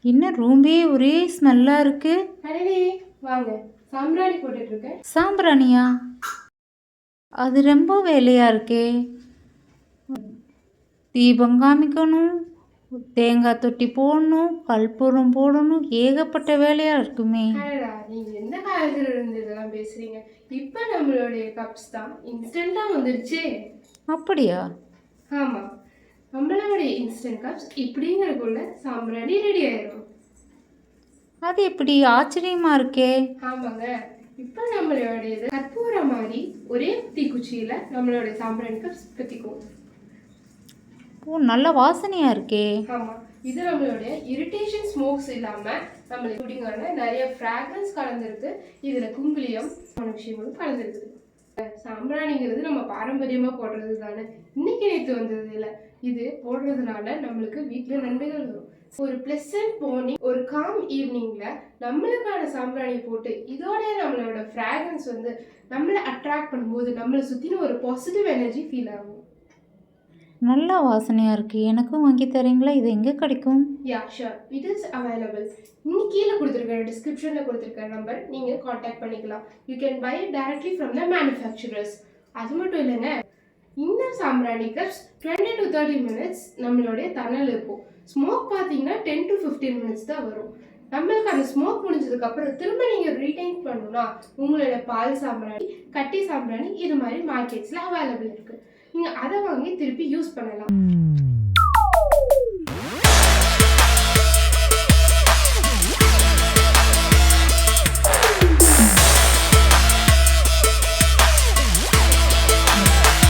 என்ன ரூம்பே ஒரே ஸ்மெல்லாக இருக்கு. அடடே வாங்க, சாம்பிராணி போட்டுட்டு இருக்கேன். சாம்பிராணியா? அது ரொம்ப வேலையாக இருக்கே. தீபம் காமிக்கணும், தேங்காய் தொட்டி போடணும், கற்பூரம் போடணும், ஏகப்பட்ட வேலையாக இருக்குமே. அடடா, நீங்க எந்த காலத்துல இருந்து இதெல்லாம் பேசுறீங்க? இப்ப நம்மளுடைய கப்ஸ் தான் இன்ஸ்டன்டா வந்துருச்சு. அப்படியா? ஆமா, நம்மளுடைய இன்ஸ்டன்ட் கப்ஸ் இப்படிங்கிறதுக்குள்ள சாம்பிராணி ரெடி ஆயிடும். அது எப்படி ஆச்சரியமா இருக்கே. ஆமாங்க, இப்ப நம்மளுடைய கற்பூரம் மாதிரி ஒரே தீக்குச்சியில நம்மளுடைய சாம்பிராணி கப்ஸ் பத்திக்கும். ஓ, நல்ல வாசனையாக இருக்கே. ஆமா, இது நம்மளுடைய இரிட்டேஷன் ஸ்மோக்ஸ் இல்லாம நம்மளுக்கு குடிங்கான நிறைய ஃப்ராக்ரன்ஸ் கலந்துருக்கு. இதுல குங்குலியம் விஷயங்களும் கலந்துருக்குது. சாம்பிராணிங்கிறது நம்ம பாரம்பரியமா போடுறது தானே, இன்னைக்கு நேற்று வந்தது இல்லை. இது போடுறதுனால நம்மளுக்கு வீட்டுல நன்மைகள் வரும். ஒரு பிளசன்ட் மார்னிங், ஒரு காம் ஈவினிங்ல நம்மளுக்கான சாம்பிராணி போட்டு இதோட நம்மளோட ஃப்ராக்ரன்ஸ் வந்து நம்மளை அட்ராக்ட் பண்ணும்போது நம்மளை சுத்தின ஒரு பாசிட்டிவ் எனர்ஜி ஃபீல் ஆகும். நல்ல வாசனையாக இருக்குது. எனக்கும் வாங்கி தரீங்களா? இது எங்கே கிடைக்கும்? Yeah sure, it is available. இன்னும் கீழே கொடுத்துருக்க டிஸ்கிரிப்ஷனில் கொடுத்துருக்க நம்பர் நீங்கள் காண்டாக்ட் பண்ணிக்கலாம். You can buy it directly from the manufacturers. அது மட்டும் இல்லைங்க, இந்த சாம்பிராணி கப்ஸ் 20 to 30 minutes நம்மளுடைய தணல் இருக்கும். ஸ்மோக் பார்த்தீங்கன்னா 10 to 15 minutes தான் வரும். நம்மளுக்கு அந்த ஸ்மோக் முடிஞ்சதுக்கப்புறம் திரும்ப நீங்கள் ரீடைன் பண்ணணும்னா உங்களோட பால் சாம்பிராணி, கட்டி சாம்பிராணி இது மாதிரி மார்க்கெட்ஸில் அவைலபிள் இருக்குது. நீங்கள் அதை வாங்கி திருப்பி யூஸ் பண்ணலாம்.